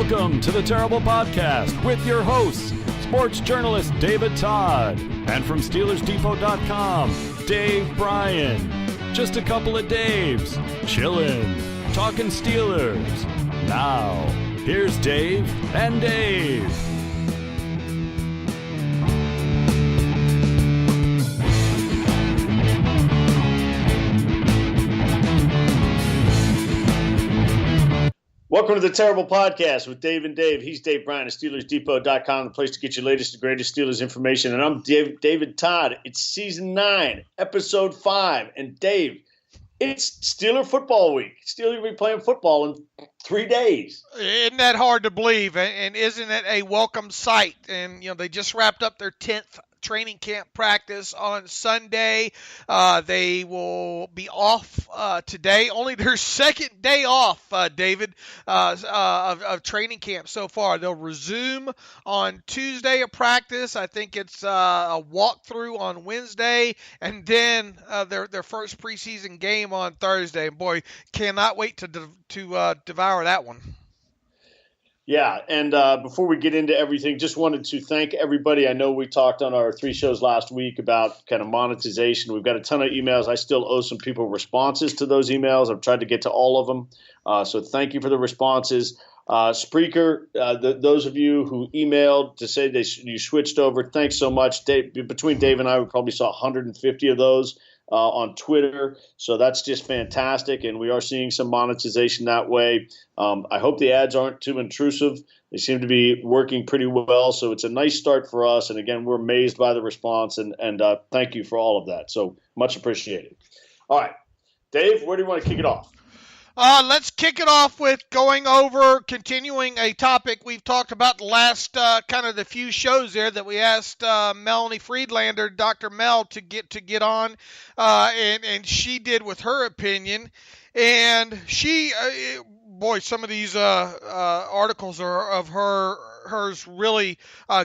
Welcome to the Terrible Podcast with your hosts, sports journalist David Todd, and from SteelersDepot.com, Dave Bryan. Just a couple of Daves, chillin', talking Steelers. Now, here's Dave and Dave. Welcome to the Terrible Podcast with Dave and Dave. He's Dave Bryan of SteelersDepot.com, the place to get your latest and greatest Steelers information. And I'm David Todd. It's Season 9, Episode 5. And Dave, it's Steeler football week. Steelers will be playing football in 3 days. Isn't that hard to believe? And isn't it a welcome sight? And, they just wrapped up their 10th training camp practice on Sunday. They will be off today. Only their second day off, David, of training camp so far. They'll resume on Tuesday of practice. I think it's a walkthrough on Wednesday, and then their first preseason game on Thursday. Boy, cannot wait to devour that one. Yeah, and before we get into everything, just wanted to thank everybody. I know we talked on our 3 shows last week about kind of monetization. We've got a ton of emails. I still owe some people responses to those emails. I've tried to get to all of them. So thank you for the responses. Spreaker, those of you who emailed to say you switched over, thanks so much. Between Dave and I, we probably saw 150 of those on Twitter. So that's just fantastic. And we are seeing some monetization that way. I hope the ads aren't too intrusive. They seem to be working pretty well. So it's a nice start for us. And again, we're amazed by the response and thank you for all of that. So much appreciated. All right, Dave, where do you want to kick it off? Let's kick it off with continuing a topic we've talked about the last kind of the few shows there that we asked Melanie Friedlander, Dr. Mel, to get on, and she did with her opinion, and she, some of these articles of hers really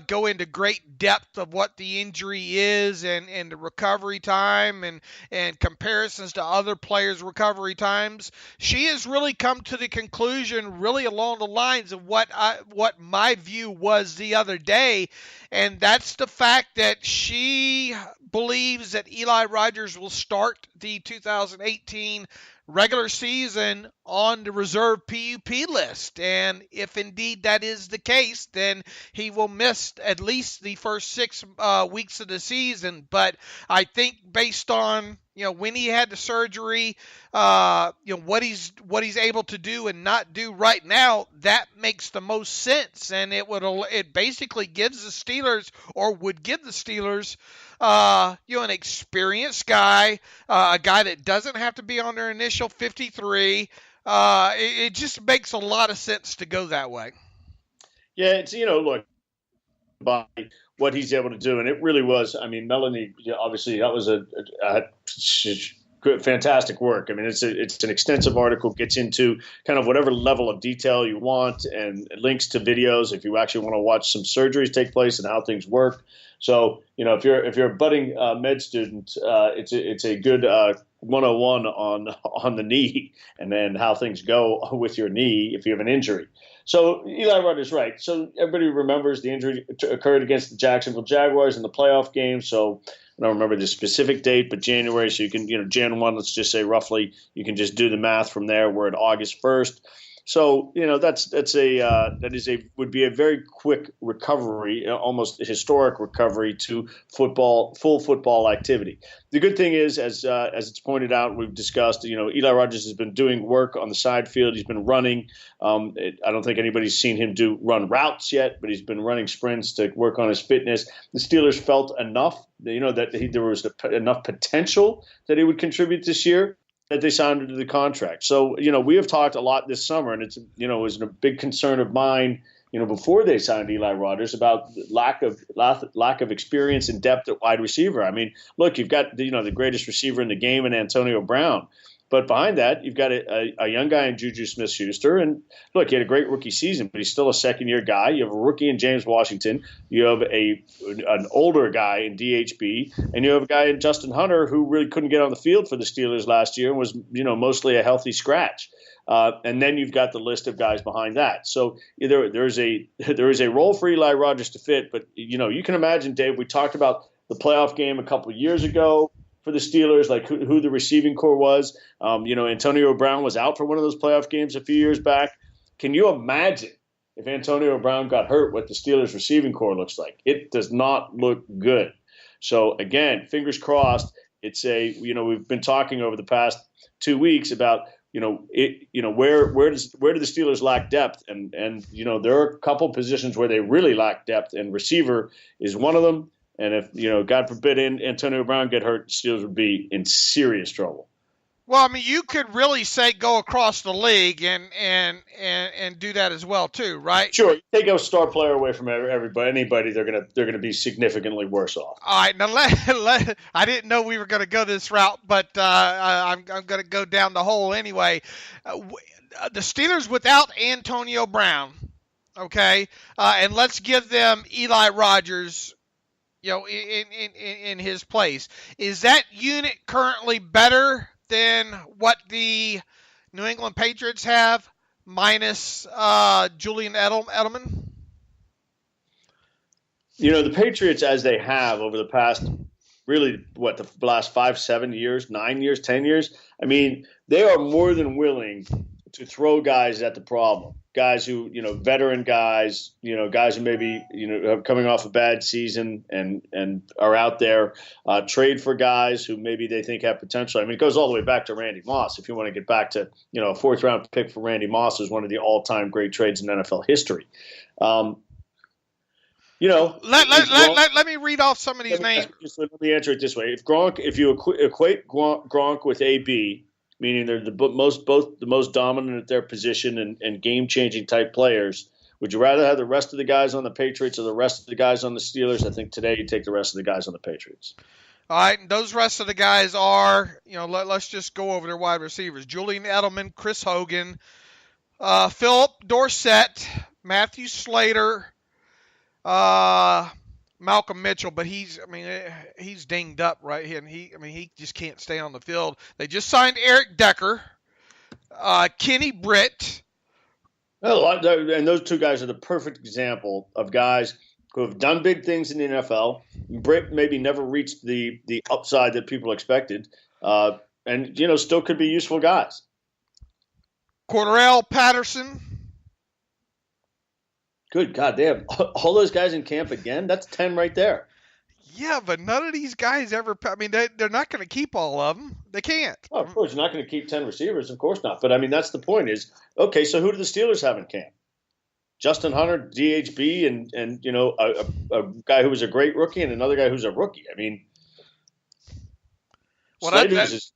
go into great depth of what the injury is and the recovery time and comparisons to other players' recovery times. She has really come to the conclusion really along the lines of what my view was the other day, and that's the fact that she believes that Eli Rogers will start the 2018 regular season on the reserve PUP list. And if indeed that is the case, then he will miss at least the first 6 weeks of the season. But I think based on, when he had the surgery, what he's able to do and not do right now, that makes the most sense. And it basically gives the Steelers, or would give the Steelers, an experienced guy, a guy that doesn't have to be on their initial 53. It just makes a lot of sense to go that way. Yeah, it's, look, by what he's able to do. And it really was, Melanie, obviously that was a fantastic work. It's an extensive article, gets into kind of whatever level of detail you want and links to videos if you actually want to watch some surgeries take place and how things work. So, if you're a budding med student, it's a good 101 on the knee and then how things go with your knee if you have an injury. So Eli Rogers, right. So everybody remembers the injury occurred against the Jacksonville Jaguars in the playoff game. So I don't remember the specific date, but January. So you can, Jan 1, let's just say roughly, you can just do the math from there. We're at August 1st. So, would be a very quick recovery, almost a historic recovery to full football activity. The good thing is, as it's pointed out, we've discussed, Eli Rogers has been doing work on the side field. He's been running. I don't think anybody's seen him run routes yet, but he's been running sprints to work on his fitness. The Steelers felt enough, that there was enough potential that he would contribute this year, that they signed into the contract. So, we have talked a lot this summer, and it's, it was a big concern of mine, before they signed Eli Rogers, about lack of experience and depth at wide receiver. Look, you've got the greatest receiver in the game in Antonio Brown. But behind that, you've got a young guy in Juju Smith-Schuster. And look, he had a great rookie season, but he's still a second-year guy. You have a rookie in James Washington. You have an older guy in DHB. And you have a guy in Justin Hunter who really couldn't get on the field for the Steelers last year and was, mostly a healthy scratch. And then you've got the list of guys behind that. So there is a role for Eli Rogers to fit. But, you can imagine, Dave, we talked about the playoff game a couple of years ago for the Steelers, like who the receiving core was. Antonio Brown was out for one of those playoff games a few years back. Can you imagine if Antonio Brown got hurt, what the Steelers receiving core looks like? It does not look good. So again, fingers crossed. We've been talking over the past 2 weeks about, where do the Steelers lack depth? And there are a couple positions where they really lack depth, and receiver is one of them. And if, God forbid, Antonio Brown get hurt, the Steelers would be in serious trouble. Well, I mean, you could really say go across the league and do that as well too, right? Sure, take a star player away from anybody, they're gonna be significantly worse off. All right, now I didn't know we were going to go this route, but I'm going to go down the hole anyway. The Steelers without Antonio Brown, okay, and let's give them Eli Rogers. In his place. Is that unit currently better than what the New England Patriots have, minus Julian Edelman? The Patriots, as they have over the past, really, the last 5, 7 years, 9 years, 10 years, I mean, they are more than willing to throw guys at the problem. Guys who, veteran guys, guys who maybe, are coming off a bad season and are out there, trade for guys who maybe they think have potential. I mean, it goes all the way back to Randy Moss. If you want to get back to, a 4th-round pick for Randy Moss is one of the all-time great trades in NFL history. Let me read off some of these names. Let me answer it this way. If you equate Gronk with AB, meaning they're the most dominant at their position and game-changing type players, would you rather have the rest of the guys on the Patriots or the rest of the guys on the Steelers? I think today you take the rest of the guys on the Patriots. All right, and those rest of the guys are, let's just go over their wide receivers. Julian Edelman, Chris Hogan, Philip Dorsett, Matthew Slater, Malcolm Mitchell, but he's dinged up, right? And he just can't stay on the field. They just signed Eric Decker, Kenny Britt. And those two guys are the perfect example of guys who have done big things in the NFL. Britt maybe never reached the upside that people expected, and still could be useful guys. Cordarrelle Patterson. Good God, they have all those guys in camp again? That's 10 right there. Yeah, but none of these guys ever – they're not going to keep all of them. They can't. Oh, of course, you're not going to keep 10 receivers. Of course not. But, that's the point is, okay, so who do the Steelers have in camp? Justin Hunter, DHB, and a guy who was a great rookie and another guy who's a rookie. Slater's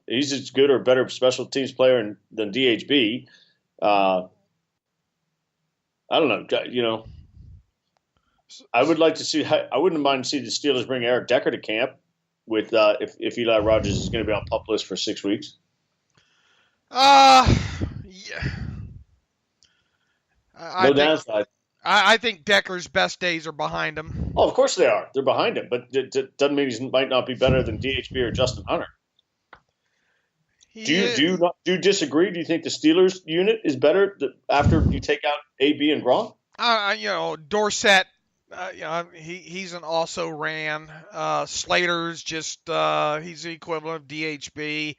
he's as good or better special teams player than DHB. I don't know. I would like to see. I wouldn't mind to see the Steelers bring Eric Decker to camp with if Eli Rogers is going to be on PUP list for 6 weeks. Yeah. No downside. I think Decker's best days are behind him. Oh, of course they are. They're behind him, but it doesn't mean he might not be better than DHB or Justin Hunter. Do you disagree? Do you think the Steelers unit is better after you take out AB and Gronk? Dorsett, he's an also ran. Slater's just he's the equivalent of DHB.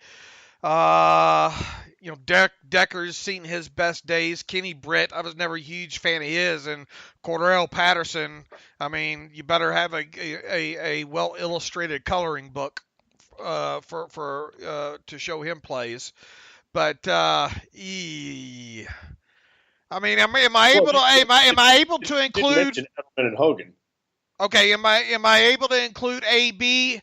Decker's seen his best days. Kenny Britt, I was never a huge fan of his, and Cordarrelle Patterson. You better have a well illustrated coloring book to show him plays. But am I able to include Edelman and Hogan? Okay, am I able to include AB?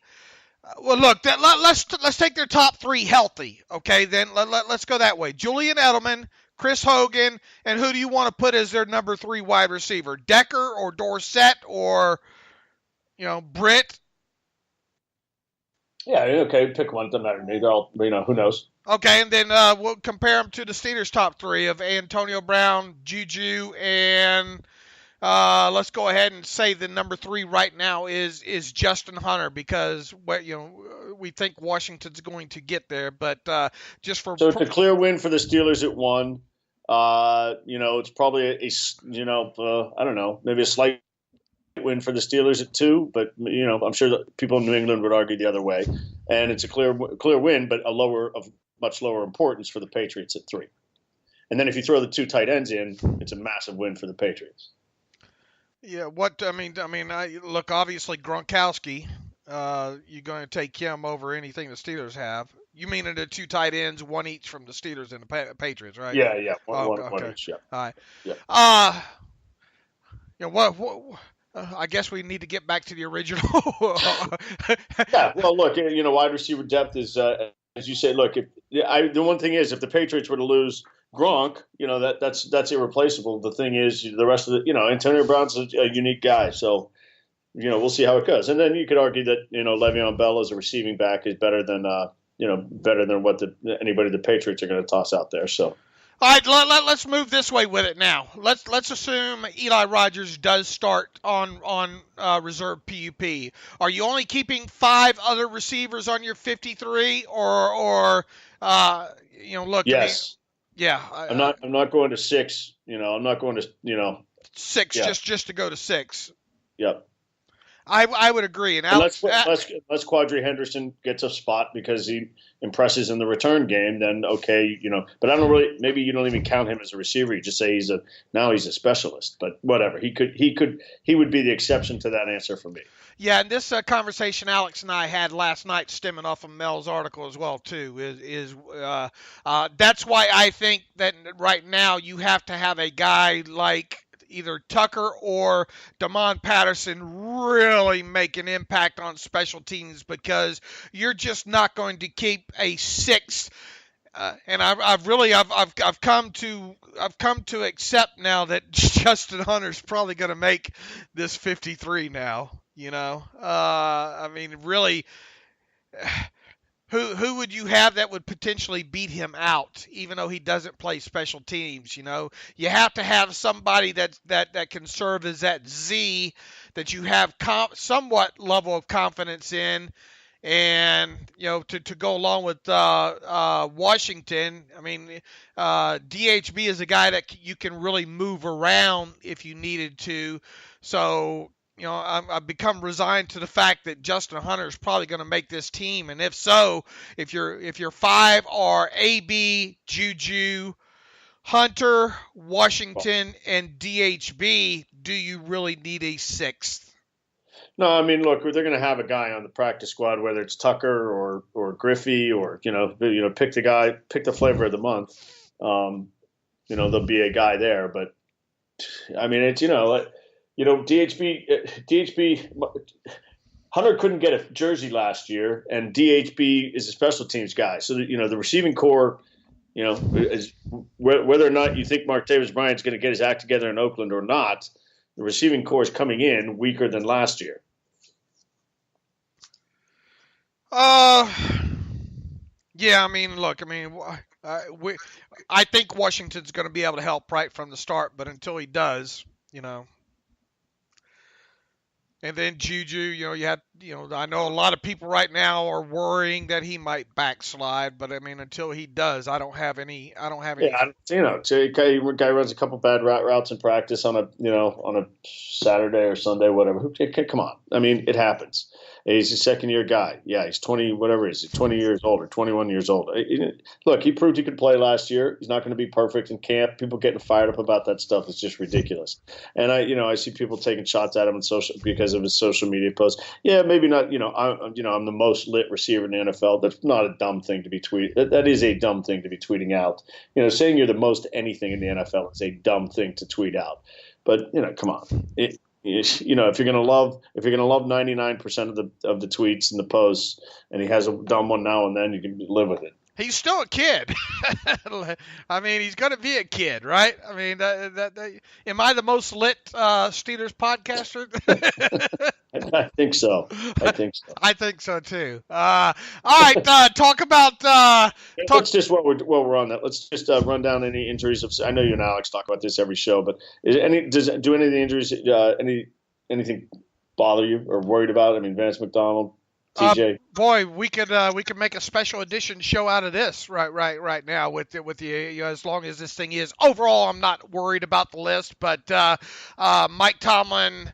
Well, look, let's take their top 3 healthy. Okay, then let's go that way. Julian Edelman, Chris Hogan, and who do you want to put as their number 3 wide receiver? Decker or Dorsett or Britt? Yeah, okay, pick one. Doesn't matter to me. They're all, who knows? Okay, and then we'll compare them to the Steelers' top 3 of Antonio Brown, Juju, and let's go ahead and say the number 3 right now is Justin Hunter, because we think Washington's going to get there, but just for so it's a clear win for the Steelers at 1. It's probably I don't know, maybe a slight win for the Steelers at 2, but I'm sure that people in New England would argue the other way. And it's a clear win, but of much lower importance for the Patriots at 3. And then if you throw the 2 tight ends in, it's a massive win for the Patriots. Yeah, look, obviously Gronkowski, you're going to take him over anything the Steelers have. You mean the 2 tight ends, 1 each from the Steelers and the Patriots, right? Yeah, one each. Yeah. All right. Yeah. I guess we need to get back to the original. Yeah. Well, look, wide receiver depth is, as you say. Look, the one thing is, if the Patriots were to lose Gronk, that's irreplaceable. The thing is, the rest of Antonio Brown's a unique guy, so we'll see how it goes. And then you could argue that Le'Veon Bell as a receiving back is better than what anybody the Patriots are going to toss out there. So. All right, let's move this way with it now. Let's assume Eli Rogers does start on reserve PUP. Are you only keeping 5 other receivers on your 53, or look? Yes. I'm not going to 6. I'm not going to 6 just to go to 6. Yep. I would agree. And unless Quadri Henderson gets a spot because he impresses in the return game, then okay, But I don't really. Maybe you don't even count him as a receiver. You just say he's a specialist. But whatever, he would be the exception to that answer for me. Yeah, and this conversation Alex and I had last night, stemming off of Mel's article as well too, is that's why I think that right now you have to have a guy like either Tucker or Damon Patterson really make an impact on special teams, because you're just not going to keep a 6th. And I've come to accept now that Justin Hunter's probably going to make this 53 now. Really. Who would you have that would potentially beat him out, even though he doesn't play special teams? You have to have somebody that can serve as that Z that you have somewhat level of confidence in, and to go along with Washington. DHB is a guy that you can really move around if you needed to. So. I've become resigned to the fact that Justin Hunter is probably going to make this team, and if so, if your 5 are AB, Juju, Hunter, Washington, and DHB, do you really need a 6th? No, look, they're going to have a guy on the practice squad, whether it's Tucker or Griffey or pick the guy, pick the flavor of the month. There'll be a guy there, but it's DHB, Hunter couldn't get a jersey last year, and DHB is a special teams guy. So, the receiving core, is whether or not you think Martavis Bryant's going to get his act together in Oakland or not, the receiving core is coming in weaker than last year. Yeah, look, I think Washington's going to be able to help right from the start, but until he does, And then Juju, you had, I know a lot of people right now are worrying that he might backslide, but until he does, I don't have any. Guy runs a couple bad routes in practice on a Saturday or Sunday, whatever. Come on, it happens. He's a second-year guy. Yeah, he's 20, whatever it is. He's 20 years old or 21 years old. Look, he proved he could play last year. He's not going to be perfect in camp. People getting fired up about that stuff is just ridiculous. And I see people taking shots at him because of his social media posts. Yeah, maybe not. I'm the most lit receiver in the NFL. That's not a dumb thing to be tweeting. That is a dumb thing to be tweeting out. Saying you're the most anything in the NFL is a dumb thing to tweet out. But come on. If you're gonna love 99% of the tweets and the posts, and he has a dumb one now and then, you can live with it. He's still a kid. He's going to be a kid, right? Am I the most lit Steelers podcaster? I think so. I think so too. All right, talk about. Let's just while we're on that, let's just run down any injuries. I know you and Alex talk about this every show, but do any of the injuries anything bother you or worried about? Vance McDonald, TJ. Boy, we could make a special edition show out of this right now with you, as long as this thing is overall. I'm not worried about the list, but Mike Tomlin.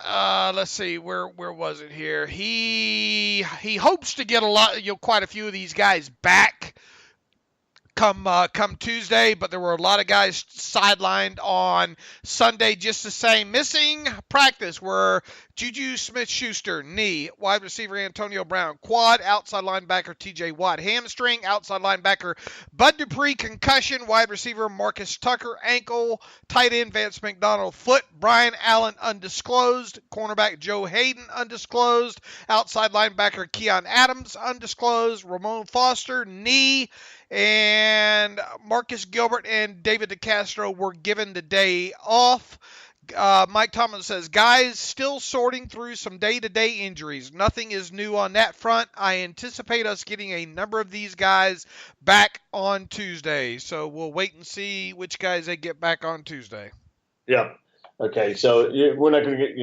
Let's see, where was it here? He hopes to get quite a few of these guys back come Tuesday, but there were a lot of guys sidelined on Sunday just the same. Missing practice were Juju Smith-Schuster, knee; wide receiver Antonio Brown, quad; outside linebacker TJ Watt, hamstring; outside linebacker Bud Dupree, concussion; wide receiver Marcus Tucker, ankle; tight end Vance McDonald, foot; Brian Allen, undisclosed; cornerback Joe Hayden, undisclosed; outside linebacker Keon Adams, undisclosed; Ramon Foster, knee; and Marcus Gilbert and David DeCastro were given the day off. Mike Tomlin says, guys, still sorting through some day-to-day injuries. Nothing is new on that front. I anticipate us getting a number of these guys back on Tuesday. So we'll wait and see which guys they get back on Tuesday. Yeah. Okay. So we're not going to get,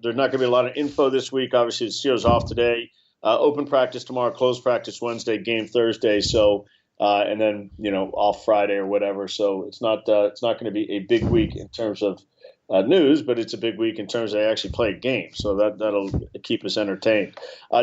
there's not going to be a lot of info this week. Obviously, the Steelers off today. Open practice tomorrow, closed practice Wednesday, game Thursday. So, and then, off Friday or whatever. So it's not going to be a big week in terms of news, but it's a big week in terms of they actually play a game. So that'll keep us entertained.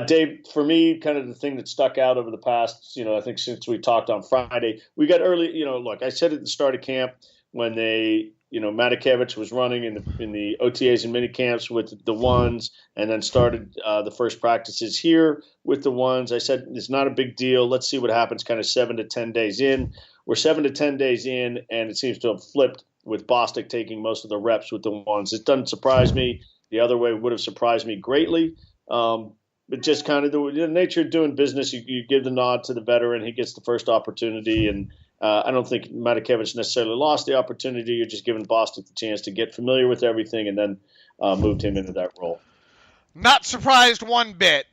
Dave, for me, kind of the thing that stuck out over the past, I think since we talked on Friday, we got early, look, I said at the start of camp when they, Martavis was running in the OTAs and mini camps with the ones, and then started the first practices here with the ones. I said, it's not a big deal. Let's see what happens kind of 7 to 10 days in. We're 7 to 10 days in, and it seems to have flipped with Bostic taking most of the reps with the ones. It doesn't surprise me. The other way would have surprised me greatly. But just kind of the nature of doing business, you give the nod to the veteran. He gets the first opportunity, and I don't think Martavis necessarily lost the opportunity. You're just giving Bostic the chance to get familiar with everything and then moved him into that role. Not surprised one bit.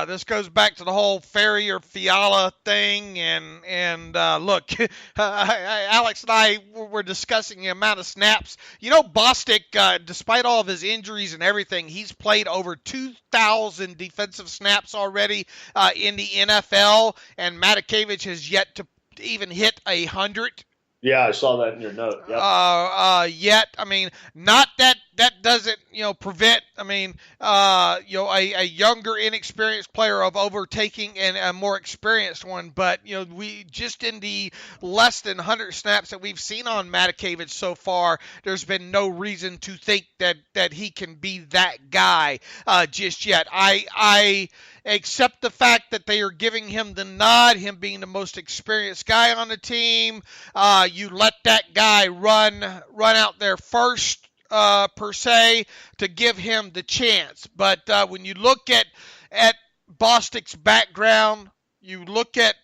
This goes back to the whole Ferry or Fiala thing, and look, Alex and I were discussing the amount of snaps. Bostic, despite all of his injuries and everything, he's played over 2,000 defensive snaps already in the NFL, and Martavis has yet to even hit 100. Yeah, I saw that in your note. Yep. Yet, not that doesn't, prevent, a younger, inexperienced player of overtaking and a more experienced one. But, we just in the less than 100 snaps that we've seen on Martavis so far, there's been no reason to think that he can be that guy just yet. I accept the fact that they are giving him the nod, him being the most experienced guy on the team. You let that guy run out there first, per se, to give him the chance. But when you look at Bostic's background, you look at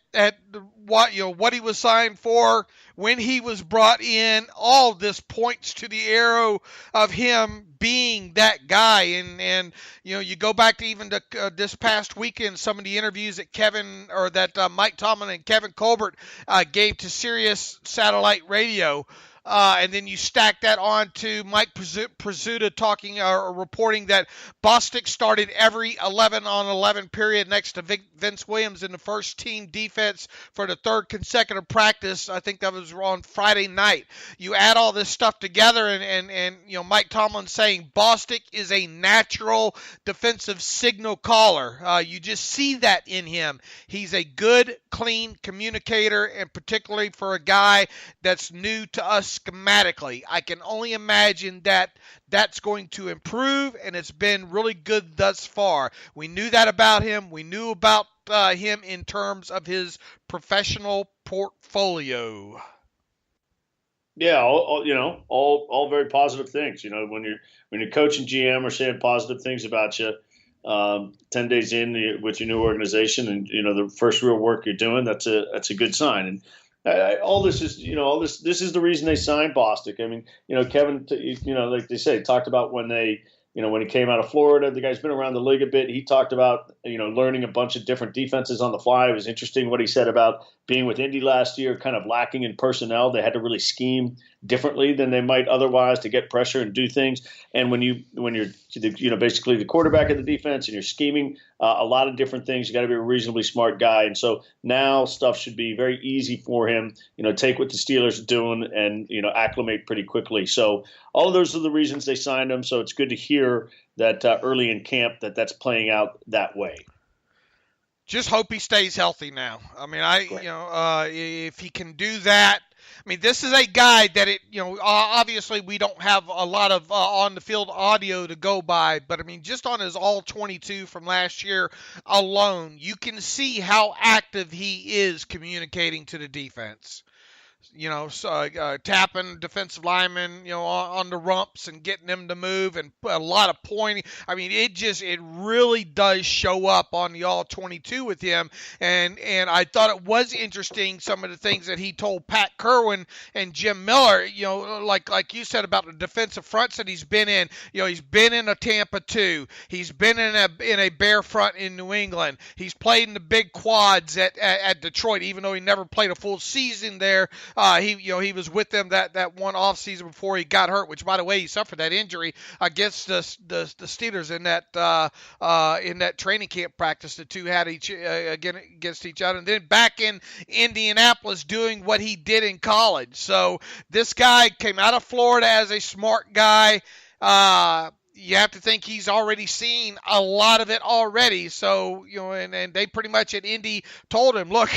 what he was signed for, when he was brought in, all this points to the arrow of him being that guy. And you go back to even this past weekend, some of the interviews that Mike Tomlin and Kevin Colbert gave to Sirius Satellite Radio. And then you stack that on to Mike Pizzuta talking or reporting that Bostic started every 11-on-11 period next to Vince Williams in the first team defense for the third consecutive practice. I think that was on Friday night. You add all this stuff together, and Mike Tomlin saying Bostic is a natural defensive signal caller. You just see that in him. He's a good, clean communicator, and particularly for a guy that's new to us schematically. I can only imagine that that's going to improve, and it's been really good thus far. We knew that about him. We knew about him in terms of his professional portfolio. Yeah, all very positive things. When your coach and GM are saying positive things about you, 10 days in with your new organization, and the first real work you're doing, that's a good sign. And all this is, this is the reason they signed Bostic. Kevin, like they say, talked about when they when he came out of Florida. The guy's been around the league a bit. He talked about, learning a bunch of different defenses on the fly. It was interesting what he said about being with Indy last year, kind of lacking in personnel. They had to really scheme differently than they might otherwise to get pressure and do things. And when you're basically the quarterback of the defense and you're scheming a lot of different things, you got to be a reasonably smart guy. And so now stuff should be very easy for him. Take what the Steelers are doing and acclimate pretty quickly. So all of those are the reasons they signed him. So it's good to hear that early in camp that's playing out that way. Just hope he stays healthy now. I mean, if he can do that. I mean, this is a guy that obviously we don't have a lot of on the field audio to go by, but I mean, just on his all 22 from last year alone, you can see how active he is communicating to the defense. Tapping defensive linemen, on the rumps and getting them to move, and a lot of pointing. I mean, it really does show up on the all 22 with him. And I thought it was interesting, some of the things that he told Pat Kerwin and Jim Miller, like you said about the defensive fronts that he's been in. He's been in a Tampa 2. He's been in a Bear front in New England. He's played in the big quads at Detroit, even though he never played a full season there. He was with them that one off season before he got hurt, which, by the way, he suffered that injury against the Steelers in that training camp practice. The two had against each other, and then back in Indianapolis doing what he did in college. So this guy came out of Florida as a smart guy. You have to think he's already seen a lot of it already. So, and they pretty much at Indy told him, look,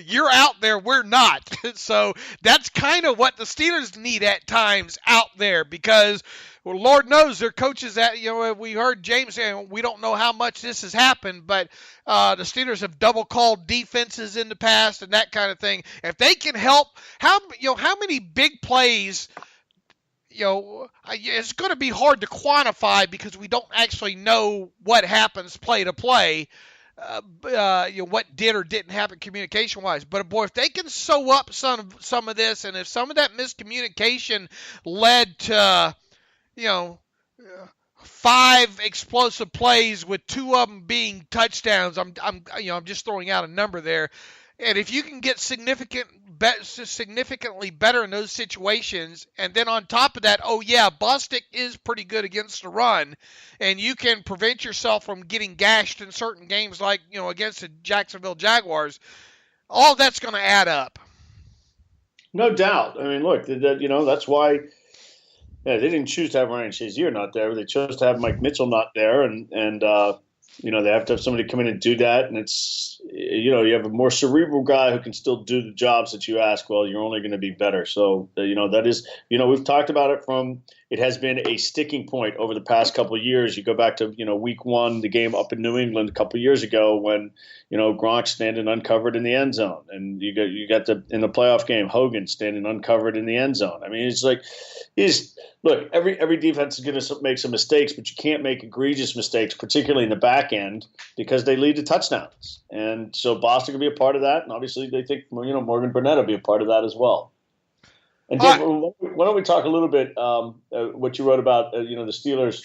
you're out there, we're not. So that's kind of what the Steelers need at times out there, because, well, Lord knows their coaches we heard James saying, we don't know how much this has happened, but the Steelers have double called defenses in the past and that kind of thing. If they can help, how many big plays, it's going to be hard to quantify because we don't actually know what happens play to play, what did or didn't happen communication-wise. But, boy, if they can sew up some of this, and if some of that miscommunication led to, 5 explosive plays with 2 of them being touchdowns, I'm just throwing out a number there. And if you can get significantly better in those situations, and then on top of that, Bostic is pretty good against the run, and you can prevent yourself from getting gashed in certain games like, against the Jacksonville Jaguars, all that's going to add up. No doubt. I mean, look, that's why they didn't choose to have Ryan Shazier not there. They chose to have Mike Mitchell not there, and they have to have somebody come in and do that. And it's, you have a more cerebral guy who can still do the jobs that you ask. Well, you're only going to be better. So, that is, we've talked about it has been a sticking point over the past couple of years. You go back to, week 1, the game up in New England a couple of years ago when, Gronk standing uncovered in the end zone. And you got in the playoff game, Hogan standing uncovered in the end zone. I mean, it's like, look, every defense is going to make some mistakes, but you can't make egregious mistakes, particularly in the back end, because they lead to touchdowns. And so Boston will be a part of that, and obviously they think Morgan Burnett will be a part of that as well. And Dave, why don't we talk a little bit what you wrote about the Steelers,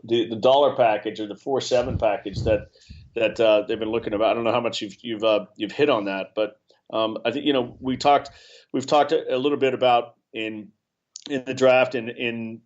the dollar package or the 4-7 package that they've been looking about. I don't know how much you've hit on that, but I think we've talked a little bit about in the draft and in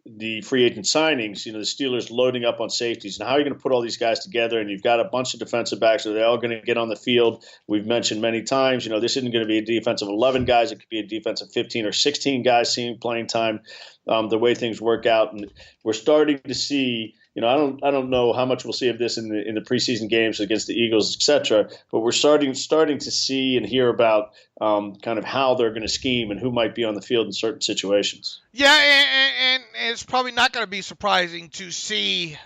the free agent signings, the Steelers loading up on safeties. And how are you going to put all these guys together? And you've got a bunch of defensive backs. Are they all going to get on the field? We've mentioned many times, this isn't going to be a defense of 11 guys. It could be a defense of 15 or 16 guys seeing playing time, the way things work out. And we're starting to see, I don't know how much we'll see of this in the preseason games against the Eagles, et cetera, but we're starting to see and hear about kind of how they're going to scheme and who might be on the field in certain situations. Yeah, and it's probably not going to be surprising to see,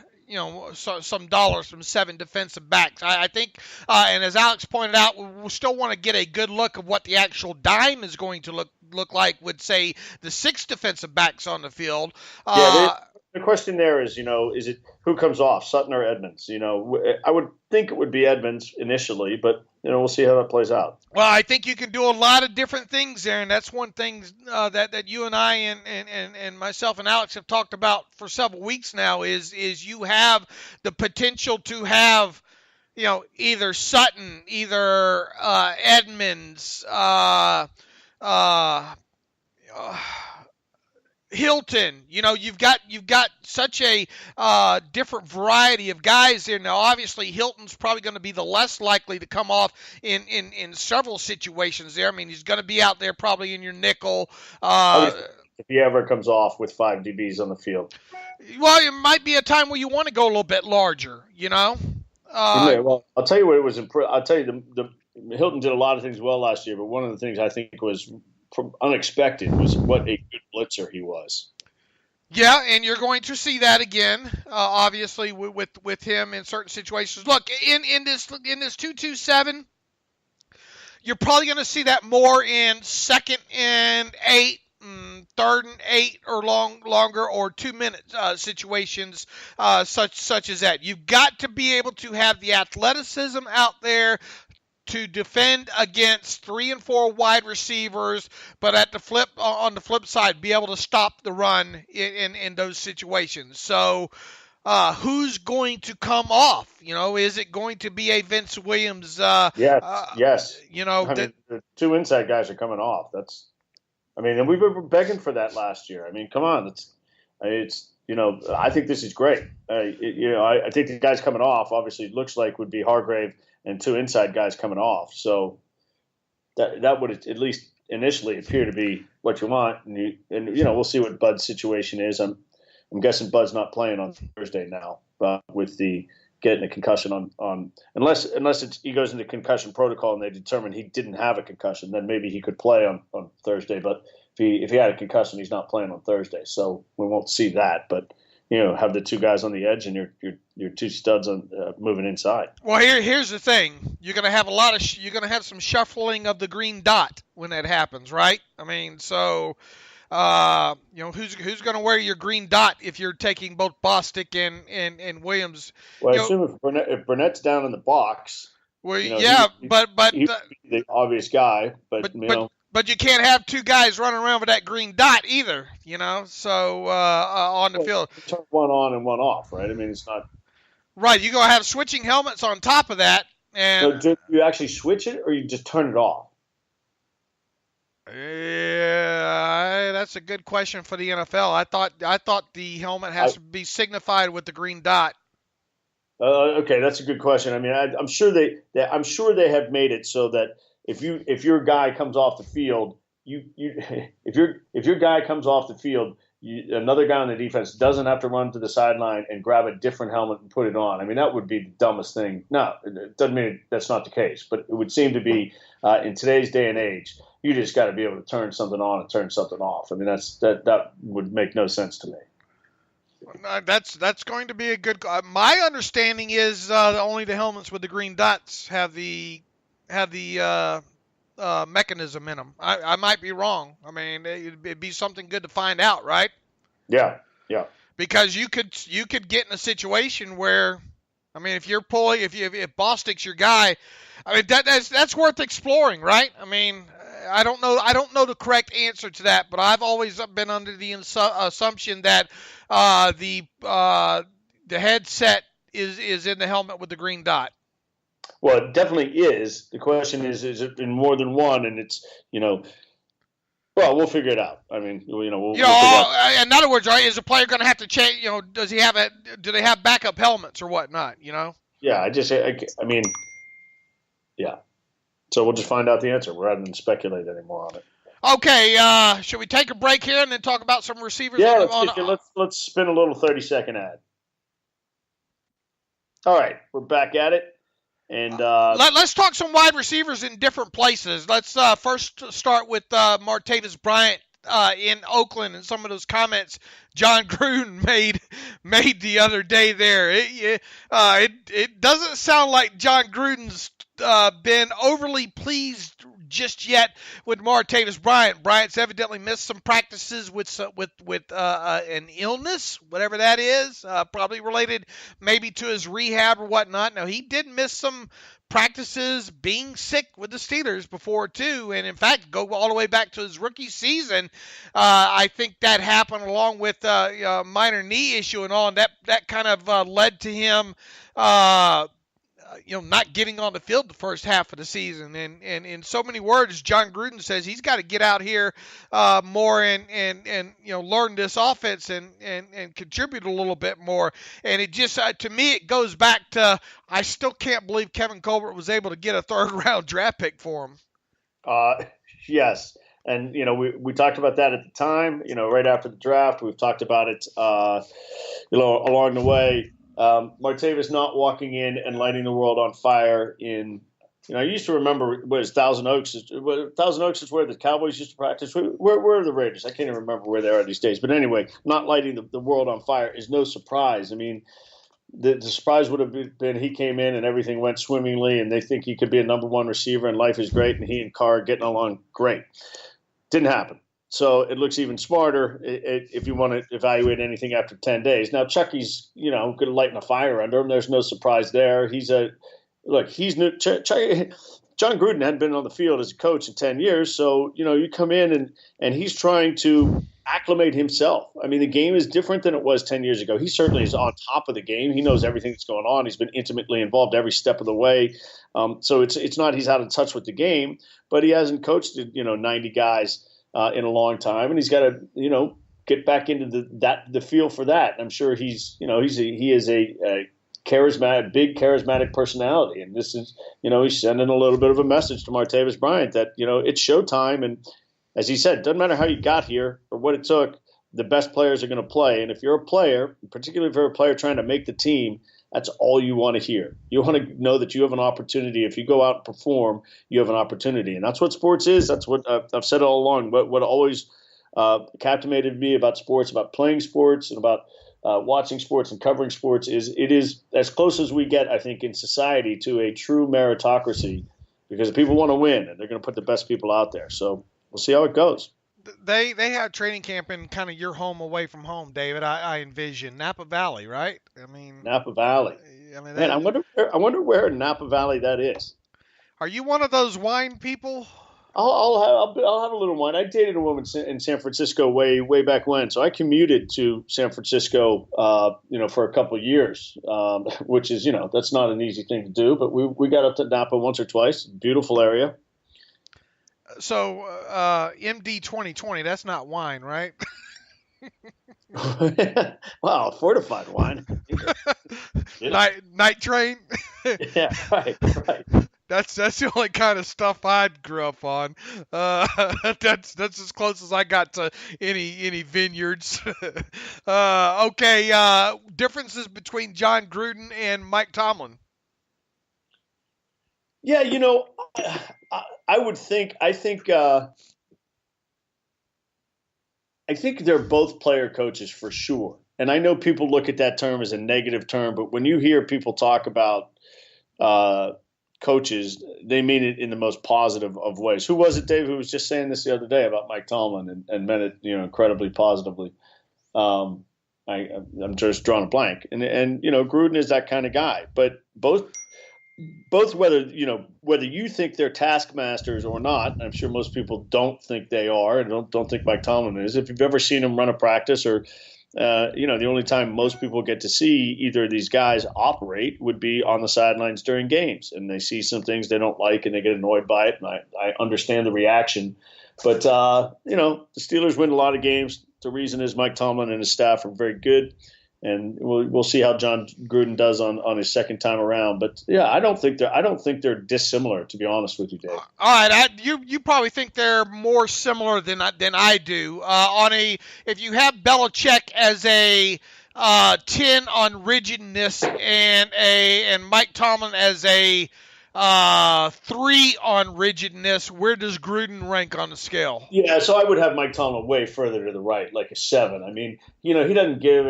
some dollars from 7 defensive backs. I think, and as Alex pointed out, we still want to get a good look of what the actual dime is going to look like with, say, the 6 defensive backs on the field. the question there is, is it who comes off, Sutton or Edmonds? I would think it would be Edmonds initially, but we'll see how that plays out. Well, I think you can do a lot of different things there, and that's one thing that you and I and myself and Alex have talked about for several weeks now is you have the potential to have, either Sutton, either Edmonds, Hilton, you've got such a different variety of guys there. Now, obviously, Hilton's probably going to be the less likely to come off in several situations there. I mean, he's going to be out there probably in your nickel. If he ever comes off with 5 DBs on the field. Well, it might be a time where you want to go a little bit larger, Well, I'll tell you what it was. I'll tell you the Hilton did a lot of things well last year, but one of the things I think was unexpected was what a good blitzer he was. Yeah, and you're going to see that again, obviously, with him in certain situations. Look, in this 2-2-7, you're probably going to see that more in 2nd and 8, 3rd and 8, or longer, or 2-minute situations such as that. You've got to be able to have the athleticism out there to defend against 3 and 4 wide receivers, but on the flip side, be able to stop the run in those situations. So, who's going to come off? Is it going to be a Vince Williams? Yes. The 2 inside guys are coming off. And we were begging for that last year. I mean, come on, I think this is great. I think the guys coming off, obviously, it looks like would be Hargrave and 2 inside guys coming off. So that would at least initially appear to be what you want. And we'll see what Bud's situation is. I'm guessing Bud's not playing on Thursday now, with the getting a concussion on unless he goes into concussion protocol and they determine he didn't have a concussion, then maybe he could play on Thursday. But if he had a concussion, he's not playing on Thursday. So we won't see that. But have the 2 guys on the edge and your 2 studs on moving inside. Well, here's the thing: you're going to have you're going to have some shuffling of the green dot when that happens, right? I mean, so who's going to wear your green dot if you're taking both Bostic and Williams? Well, I assume if Burnett's down in the box. Well, but he'd be the obvious guy, But you can't have 2 guys running around with that green dot either, so on the field. Turn one on and one off, right? I mean, it's not. Right, you're going to have switching helmets on top of that. And do you actually switch it or you just turn it off? Yeah, that's a good question for the NFL. I thought the helmet has to be signified with the green dot. Okay, that's a good question. I mean, I'm sure they have made it so that if your guy comes off the field, if your guy comes off the field, another guy on the defense doesn't have to run to the sideline and grab a different helmet and put it on. I mean, that would be the dumbest thing. No, it doesn't mean that's not the case, but it would seem to be in today's day and age. You just got to be able to turn something on and turn something off. I mean, that would make no sense to me. That's going to be a good. My understanding is only the helmets with the green dots have the mechanism in them. I might be wrong. I mean, it'd be something good to find out, right? Yeah. Because you could get in a situation where, I mean, if you're pulling, if Bostic's your guy, I mean that's worth exploring, right? I mean, I don't know the correct answer to that, but I've always been under the assumption that the headset is in the helmet with the green dot. Well, it definitely is. The question is it in more than one? And it's, well, we'll figure it out. I mean, we'll figure it out. In other words, right, is a player going to have to change, does he have do they have backup helmets or whatnot, Yeah, I mean, yeah. So we'll just find out the answer rather than speculate anymore on it. Okay, should we take a break here and then talk about some receivers? Yeah, let's spin a little 30-second ad. All right, we're back at it. And let's talk some wide receivers in different places. Let's first start with Martavis Bryant in Oakland and some of those comments Jon Gruden made the other day there. It doesn't sound like Jon Gruden's been overly pleased just yet with Martavis Bryant. Bryant's evidently missed some practices with an illness, whatever that is, probably related maybe to his rehab or whatnot. Now, he did miss some practices being sick with the Steelers before too, and in fact go all the way back to his rookie season. I think that happened along with a minor knee issue and all, and that kind of led to him not getting on the field the first half of the season. And in so many words, Jon Gruden says he's got to get out here more and learn this offense and contribute a little bit more. And it just, to me, it goes back to, I still can't believe Kevin Colbert was able to get a third-round draft pick for him. Yes. And, we talked about that at the time, right after the draft. We've talked about it, along the way. Martavis not walking in and lighting the world on fire in, I used to remember, Thousand Oaks? Thousand Oaks is where the Cowboys used to practice. Where are the Raiders? I can't even remember where they are these days. But anyway, not lighting the world on fire is no surprise. I mean, the surprise would have been he came in and everything went swimmingly and they think he could be a number one receiver and life is great and he and Carr are getting along great. Didn't happen. So it looks even smarter if you want to evaluate anything after 10 days. Now, Chucky's, going to lighten a fire under him. There's no surprise there. He's new. Jon Gruden hadn't been on the field as a coach in 10 years. So, you come in and he's trying to acclimate himself. I mean, the game is different than it was 10 years ago. He certainly is on top of the game. He knows everything that's going on. He's been intimately involved every step of the way. So it's not he's out of touch with the game, but he hasn't coached, 90 guys in a long time, and he's got to, get back into the feel for that. And I'm sure he is a charismatic personality, and this is, he's sending a little bit of a message to Martavis Bryant that it's showtime, and as he said, it doesn't matter how you got here or what it took, the best players are going to play, and if you're a player, particularly if you're a player trying to make the team, that's all you want to hear. You want to know that you have an opportunity. If you go out and perform, you have an opportunity. And that's what sports is. That's what I've said all along. What always captivated me about sports, about playing sports, and about watching sports and covering sports is it is as close as we get, I think, in society to a true meritocracy because people want to win, and they're going to put the best people out there. So we'll see how it goes. They have training camp in kind of your home away from home, David. I envision Napa Valley, right? I mean, Napa Valley. Man, I wonder where in Napa Valley that is. Are you one of those wine people? I'll have a little wine. I dated a woman in San Francisco way back when, so I commuted to San Francisco, for a couple of years, which is that's not an easy thing to do. But we got up to Napa once or twice. Beautiful area. So, MD 2020, that's not wine, right? Wow, fortified wine. Night train? Yeah, right. That's the only kind of stuff I grew up on. That's as close as I got to any vineyards. Okay, differences between Jon Gruden and Mike Tomlin. Yeah, I think they're both player coaches for sure. And I know people look at that term as a negative term, but when you hear people talk about coaches, they mean it in the most positive of ways. Who was it, Dave, who was just saying this the other day about Mike Tomlin and meant it, incredibly positively? I'm just drawing a blank. And Gruden is that kind of guy. But both whether you think they're taskmasters or not, I'm sure most people don't think they are, and don't think Mike Tomlin is. If you've ever seen him run a practice, or the only time most people get to see either of these guys operate would be on the sidelines during games, and they see some things they don't like and they get annoyed by it. And I understand the reaction, but the Steelers win a lot of games. The reason is Mike Tomlin and his staff are very good. And we'll see how Jon Gruden does on his second time around. But yeah, I don't think they're dissimilar, to be honest with you, Dave. All right, you probably think they're more similar than I do. If you have Belichick as a 10 on rigidness and Mike Tomlin as a 3 on rigidness, where does Gruden rank on the scale? Yeah, so I would have Mike Tomlin way further to the right, like a 7. I mean, he doesn't give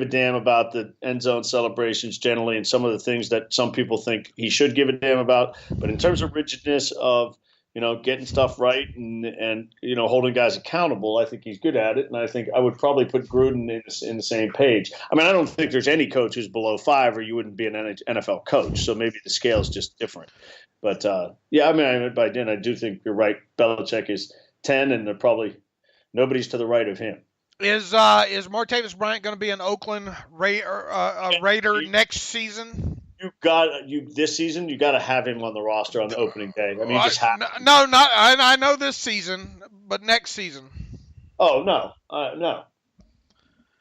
a damn about the end zone celebrations generally and some of the things that some people think he should give a damn about. But in terms of rigidness of, getting stuff right and holding guys accountable. I think he's good at it, and I think I would probably put Gruden in the same page. I mean, I don't think there's any coach who's below 5, or you wouldn't be an NFL coach. So maybe the scale is just different. But by then I do think you're right. Belichick is 10, and they're probably nobody's to the right of him. Is Martavis Bryant going to be an Oakland Raider next season? This season. You got to have him on the roster on the opening day. I mean, just have no, not I know this season, but next season. Oh no.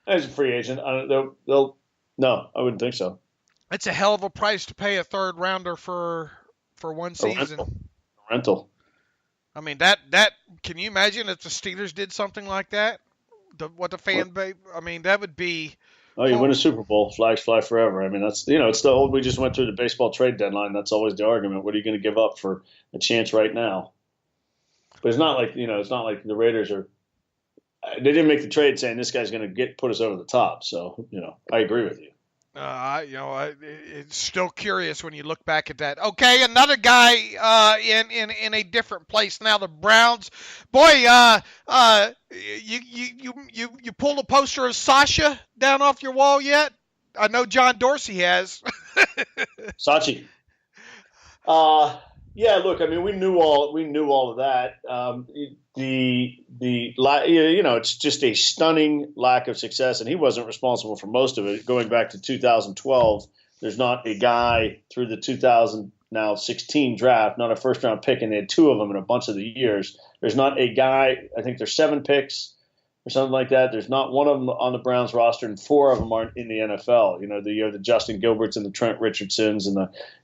As a free agent, they'll no, I wouldn't think so. It's a hell of a price to pay a third rounder for one season. A rental. I mean that can you imagine if the Steelers did something like that? What the fan base? I mean, that would be. Oh, you win a Super Bowl, flags fly forever. I mean, that's it's the old. We just went through the baseball trade deadline. That's always the argument. What are you going to give up for a chance right now? But it's not like it's not like the Raiders are. They didn't make the trade saying this guy's going to put us over the top. So I agree with you. It's still curious when you look back at that. Okay, another guy in a different place now. The Browns, boy, you pulled a poster of Sasha down off your wall yet? I know John Dorsey has. Sachi. Yeah. Look, I mean, we knew all of that. It's just a stunning lack of success, and he wasn't responsible for most of it. Going back to 2012, there's not a guy through the 2016 draft, not a first-round pick, and they had 2 of them in a bunch of the years. There's not a guy. I think there's 7 picks or something like that. There's not one of them on the Browns roster, and 4 of them aren't in the NFL. You have the Justin Gilberts and the Trent Richardsons, and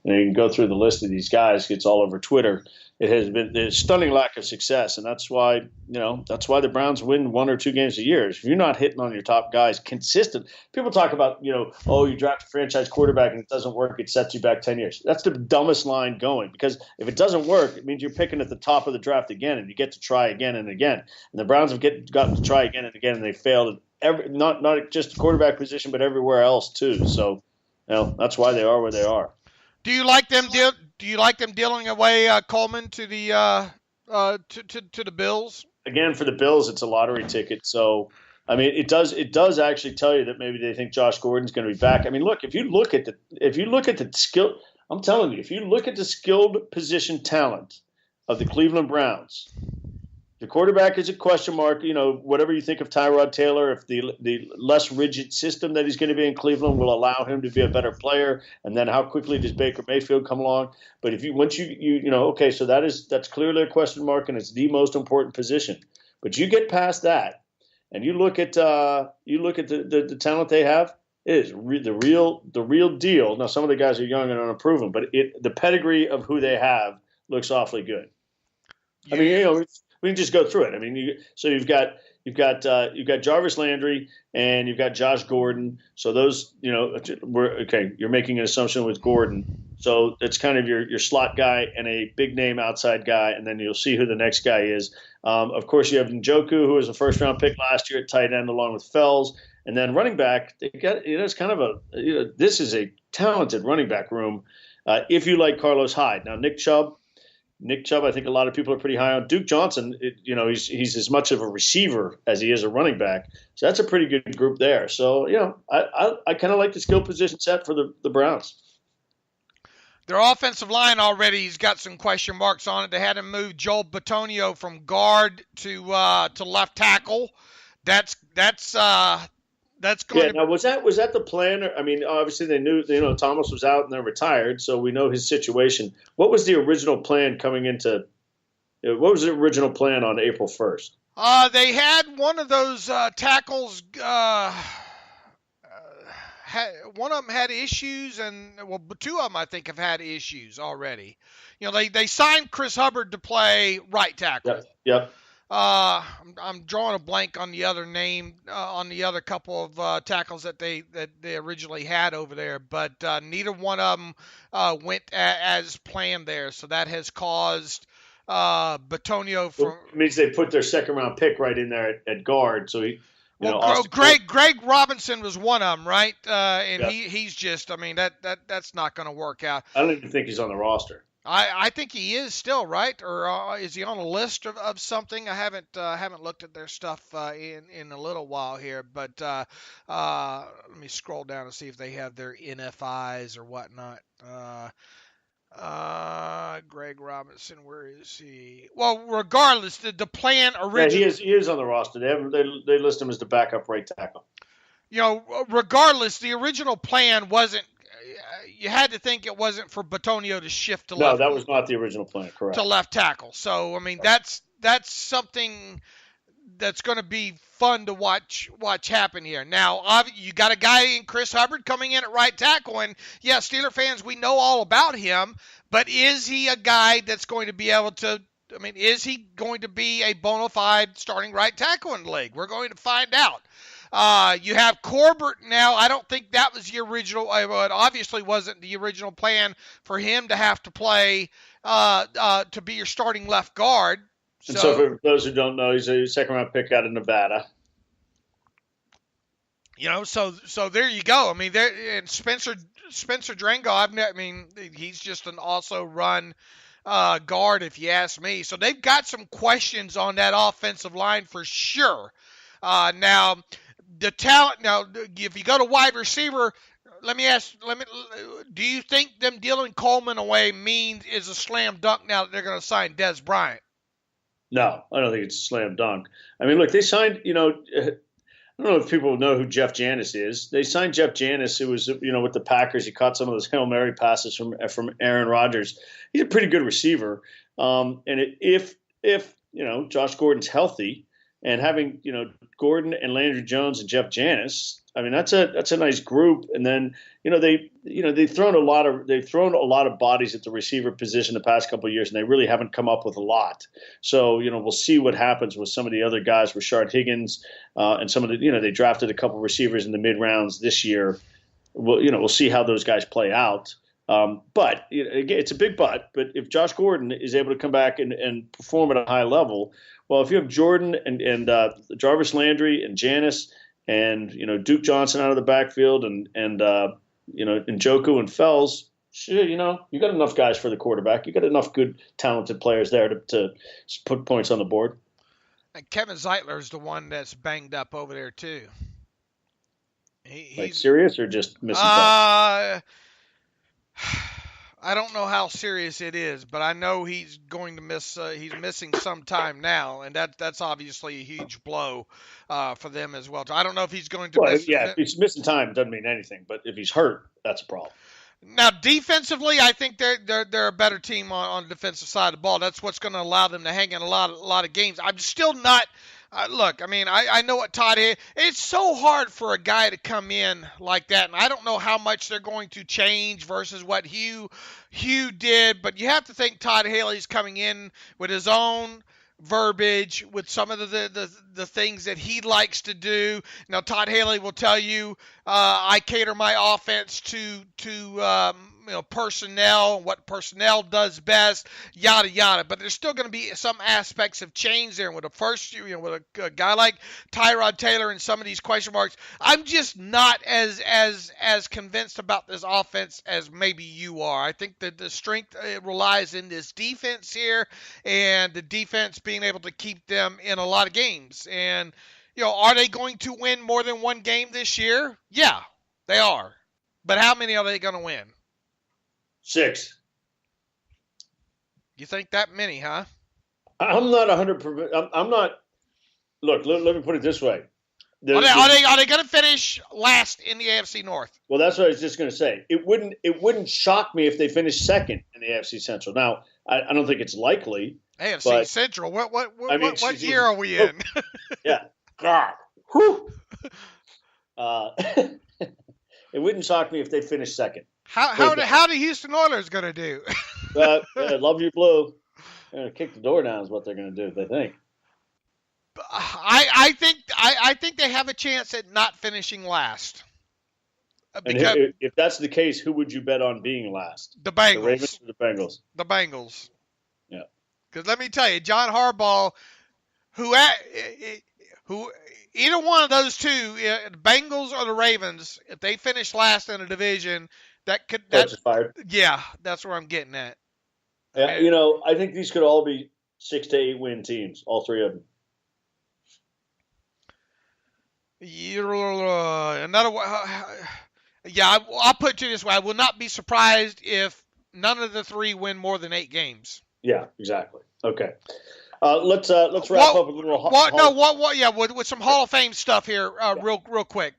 you can go through the list of these guys. It's all over Twitter. It has been a stunning lack of success, and that's why the Browns win 1 or 2 games a year. If you're not hitting on your top guys consistent, people talk about you draft a franchise quarterback and it doesn't work, it sets you back 10 years. That's the dumbest line going, because if it doesn't work, it means you're picking at the top of the draft again, and you get to try again and again. And the Browns have gotten to try again and again, and they failed at not just the quarterback position, but everywhere else too. So that's why they are where they are. Do you like them? Do you like them dealing away Coleman to the to the Bills? Again, for the Bills, it's a lottery ticket. So, I mean, it does actually tell you that maybe they think Josh Gordon's going to be back. I mean, look, if you look at the skill, I'm telling you, if you look at the skilled position talent of the Cleveland Browns, the quarterback is a question mark. Whatever you think of Tyrod Taylor, if the less rigid system that he's going to be in Cleveland will allow him to be a better player, and then how quickly does Baker Mayfield come along? But if so that's clearly a question mark, and it's the most important position. But you get past that, and you look at the talent they have. It is the real deal. Now, some of the guys are young and unproven, but the pedigree of who they have looks awfully good. I mean, we can just go through it. I mean, you've got Jarvis Landry and you've got Josh Gordon. So those, you're making an assumption with Gordon. So it's kind of your slot guy and a big name outside guy, and then you'll see who the next guy is. Of course, you have Njoku, who was a first round pick last year at tight end, along with Fells, and then running back. They got it's kind of this is a talented running back room. If you like Carlos Hyde, now Nick Chubb, I think a lot of people are pretty high on. Duke Johnson, he's as much of a receiver as he is a running back. So that's a pretty good group there. So, I kind of like the skill position set for the Browns. Their offensive line already has got some question marks on it. They had to move Joel Bitonio from guard to left tackle. That's going. Yeah. Now, was that the plan? I mean, obviously they knew Thomas was out and they're retired, so we know his situation. What was the original plan coming into? What was the original plan on April 1st? They had one of those tackles. One of them had issues, and 2 of them I think have had issues already. They signed Chris Hubbard to play right tackle. Yep. I'm drawing a blank on the other name, on the other couple of tackles that they originally had over there, but neither one of them went as planned there. So that has caused Bitonio from. It means they put their second round pick right in there at guard. So he. Greg Robinson was one of them, right? And yeah. he's just. I mean that's not going to work out. I don't even think he's on the roster. I think he is still, right? Or is he on a list of something? I haven't looked at their stuff in a little while here, but let me scroll down and see if they have their NFIs or whatnot. Greg Robinson, where is he? Well, regardless, the plan originally. Yeah, he is on the roster. They list him as the backup right tackle. Regardless, the original plan wasn't. You had to think it wasn't for Batonio to shift to left. No, that was not the original plan, correct. To left tackle. So, I mean, that's something that's going to be fun to watch happen here. Now, you got a guy in Chris Hubbard coming in at right tackle, and yeah, Steeler fans, we know all about him, but is he a guy that's going to be able to, I mean, is he going to be a bona fide starting right tackle in the league? We're going to find out. You have Corbett now. I don't think that was the original. Well, it obviously wasn't the original plan for him to have to play to be your starting left guard. So for those who don't know, he's a second-round pick out of Nevada. So there you go. I mean, and Spencer Drango. He's just an also run guard, if you ask me. So they've got some questions on that offensive line for sure. Now, the talent. Now, if you go to wide receiver, do you think them dealing Coleman away is a slam dunk now that they're going to sign Dez Bryant? No, I don't think it's a slam dunk. I mean, look, they signed, I don't know if people know who Jeff Janis is. They signed Jeff Janis, who was, with the Packers. He caught some of those Hail Mary passes from Aaron Rodgers. He's a pretty good receiver. And if Josh Gordon's healthy and having, Gordon and Landry Jones and Jeff Janis, I mean, that's a nice group. And then, they've thrown a lot of bodies at the receiver position the past couple of years, and they really haven't come up with a lot. So, we'll see what happens with some of the other guys, Rashard Higgins, and some of the, they drafted a couple of receivers in the mid rounds this year. We'll see how those guys play out. But again, it's a big but if Josh Gordon is able to come back and perform at a high level, well, if you have Jordan and Jarvis Landry and Janis and, Duke Johnson out of the backfield and Njoku and Fells, sure, you got enough guys for the quarterback. You got enough good, talented players there to put points on the board. And Kevin Zeitler's the one that's banged up over there too. He's serious or just missing time? I don't know how serious it is, but I know he's going to miss. He's missing some time now, and that's obviously a huge blow for them as well. I don't know if he's going to miss. Yeah, if he's missing time, doesn't mean anything. But if he's hurt, that's a problem. Now, defensively, I think they're a better team on the defensive side of the ball. That's what's going to allow them to hang in a lot of games. I'm still not. Look, I mean, I know what Todd is. It's so hard for a guy to come in like that, and I don't know how much they're going to change versus what Hugh did, but you have to think Todd Haley's coming in with his own verbiage, with some of the things that he likes to do. Now, Todd Haley will tell you, I cater my offense to personnel, what personnel does best, yada yada. But there's still going to be some aspects of change there. With with a guy like Tyrod Taylor and some of these question marks, I'm just not as convinced about this offense as maybe you are. I think that the strength relies in this defense here, and the defense being able to keep them in a lot of games. And are they going to win more than one game this year? Yeah, they are. But how many are they going to win? 6. You think that many, huh? I'm not 100%. I'm not. Look, let me put it this way. Are they going to finish last in the AFC North? Well, that's what I was just going to say. It wouldn't shock me if they finished second in the AFC Central. Now, I don't think it's likely. AFC Central. What year are we in? Yeah. God. Whew. It wouldn't shock me if they finished second. How the Houston Oilers going to do? Love your blue. They're going to kick the door down is what they're going to do, they think. I think they have a chance at not finishing last. And if that's the case, who would you bet on being last? The Bengals. The Ravens or the Bengals? The Bengals. Yeah. Because let me tell you, John Harbaugh, who either one of those two, the Bengals or the Ravens, if they finish last in a division, that's fired. Yeah, that's where I'm getting at. Yeah, I think these could all be 6 to 8 win teams, all three of them. I'll put it to you this way. I will not be surprised if none of the three win more than 8 games. Yeah, exactly. Okay. Let's wrap up a little. With some Hall of Fame stuff here, real quick.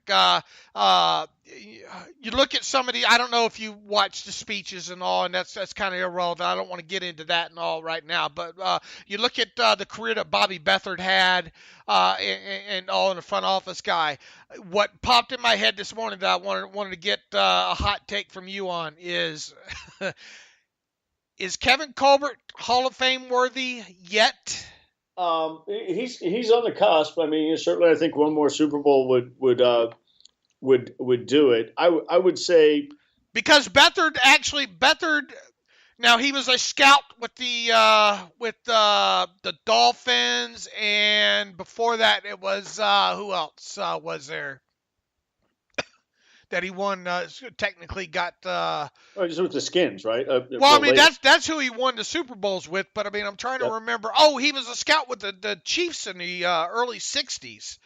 You look at some of the. I don't know if you watch the speeches and all, and that's kind of irrelevant. I don't want to get into that and all right now. But you look at the career that Bobby Beathard had, and all in the front office guy. What popped in my head this morning that I wanted to get a hot take from you on is. Is Kevin Colbert Hall of Fame worthy yet? He's on the cusp. I mean, certainly, I think one more Super Bowl would do it. I would say because Beathard. Now he was a scout with the Dolphins, and before that it was who else was there? That he won, technically got. Just with the Skins, right? That's who he won the Super Bowls with. But I mean, I'm trying to remember. Oh, he was a scout with the Chiefs in the early '60s,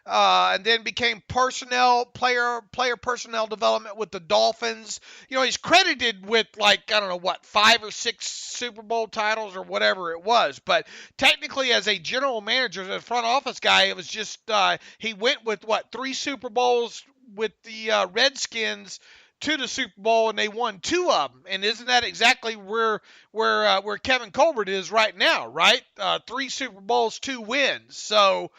and then became player personnel development with the Dolphins. He's credited with 5 or 6 Super Bowl titles or whatever it was. But technically, as a general manager, as a front office guy, it was just he went with 3 Super Bowls with the Redskins to the Super Bowl, and they won 2 of them. And isn't that exactly where Kevin Colbert is right now, right? 3 Super Bowls, 2 wins. So,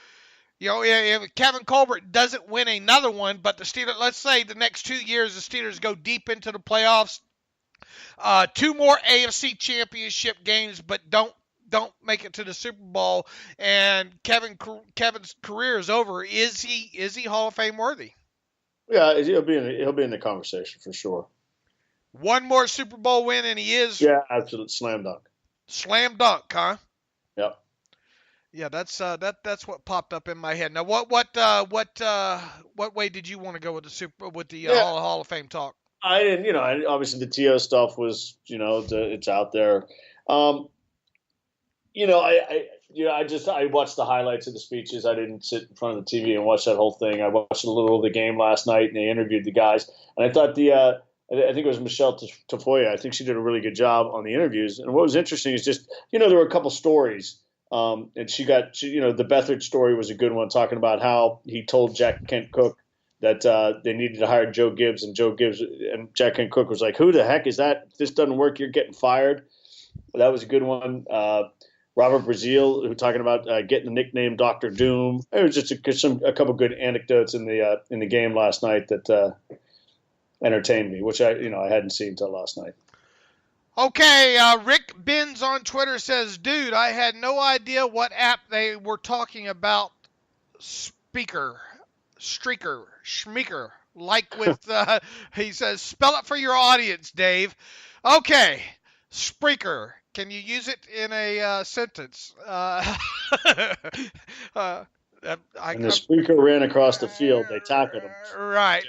if Kevin Colbert doesn't win another one, but the Steelers, let's say the next 2 years the Steelers go deep into the playoffs, 2 more AFC Championship games, but don't make it to the Super Bowl, and Kevin's career is over. Is he Hall of Fame worthy? Yeah, he'll be in the conversation for sure. One more Super Bowl win, and he is. Yeah, absolute slam dunk. Slam dunk, huh? Yep. Yeah, that's what popped up in my head. Now, what way did you want to go with the Hall of Fame talk? I didn't. Obviously the TO stuff was, it's out there. I watched the highlights of the speeches. I didn't sit in front of the TV and watch that whole thing. I watched a little of the game last night, and they interviewed the guys. And I thought I think it was Michelle Tafoya. I think she did a really good job on the interviews. And what was interesting is just, there were a couple stories. And the Beathard story was a good one, talking about how he told Jack Kent Cooke that they needed to hire Joe Gibbs, and Jack Kent Cooke was like, "Who the heck is that? If this doesn't work, you're getting fired." That was a good one. Robert Brazil, who talking about getting the nickname Dr. Doom. It was just a couple good anecdotes in the game last night that entertained me, which I hadn't seen until last night. Okay, Rick Benz on Twitter says, "Dude, I had no idea what app they were talking about. Streaker, Schmeeker, like with." He says, "Spell it for your audience, Dave." Okay, Spreaker. Can you use it in a sentence? And the speaker ran across the field. They tackled him. Right.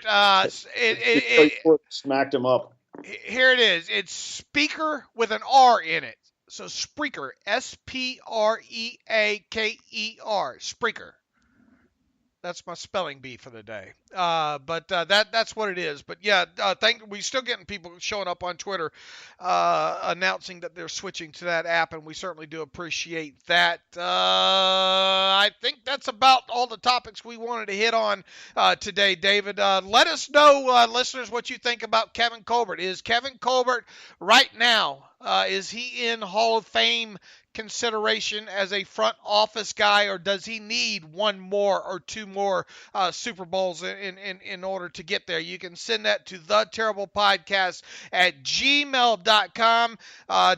Smacked him up. Here it is. It's speaker with an R in it. So Spreaker. Spreaker. Spreaker. That's my spelling bee for the day. But that's what it is. But yeah, we're still getting people showing up on Twitter announcing that they're switching to that app, and we certainly do appreciate that. I think that's about all the topics we wanted to hit on today, David. Let us know, listeners, what you think about Kevin Colbert. Is Kevin Colbert right now, is he in Hall of Fame consideration as a front office guy, or does he need one more or 2 more Super Bowls in order to get there? You can send that to theterriblepodcast@gmail.com.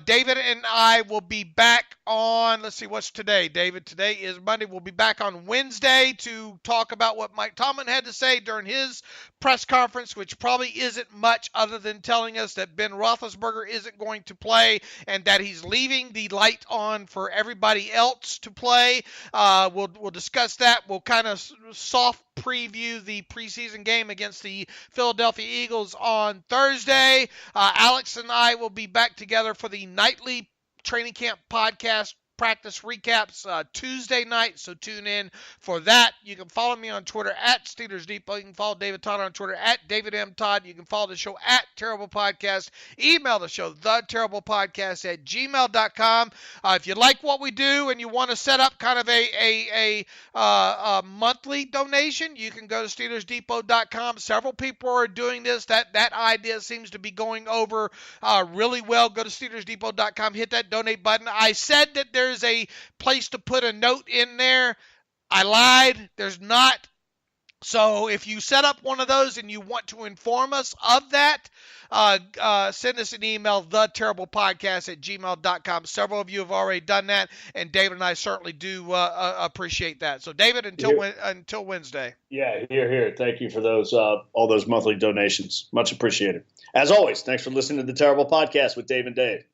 David and I will be back on, let's see, what's today, David? Today is Monday. We'll be back on Wednesday to talk about what Mike Tomlin had to say during his press conference, which probably isn't much other than telling us that Ben Roethlisberger isn't going to play play, and that he's leaving the light on for everybody else to play. We'll discuss that. We'll kind of soft preview the preseason game against the Philadelphia Eagles on Thursday. Alex and I will be back together for the nightly training camp podcast practice recaps Tuesday night, so tune in for that. You can follow me on Twitter at Steelers Depot. You can follow David Todd on Twitter at David M. Todd. You can follow the show at Terrible Podcast. Email the show, theterriblepodcast@gmail.com. If you like what we do and you want to set up kind of a monthly donation, you can go to SteelersDepot.com. Several people are doing this. That idea seems to be going over really well. Go to SteelersDepot.com, hit that donate button. I said that there's a place to put a note in there. I lied. There's not. So if you set up one of those and you want to inform us of that, send us an email, theterriblepodcast@gmail.com. Several of you have already done that, and David and I certainly do appreciate that. So, David, until Wednesday. Yeah, here. Thank you for those all those monthly donations. Much appreciated. As always, thanks for listening to the Terrible Podcast with Dave and Dave.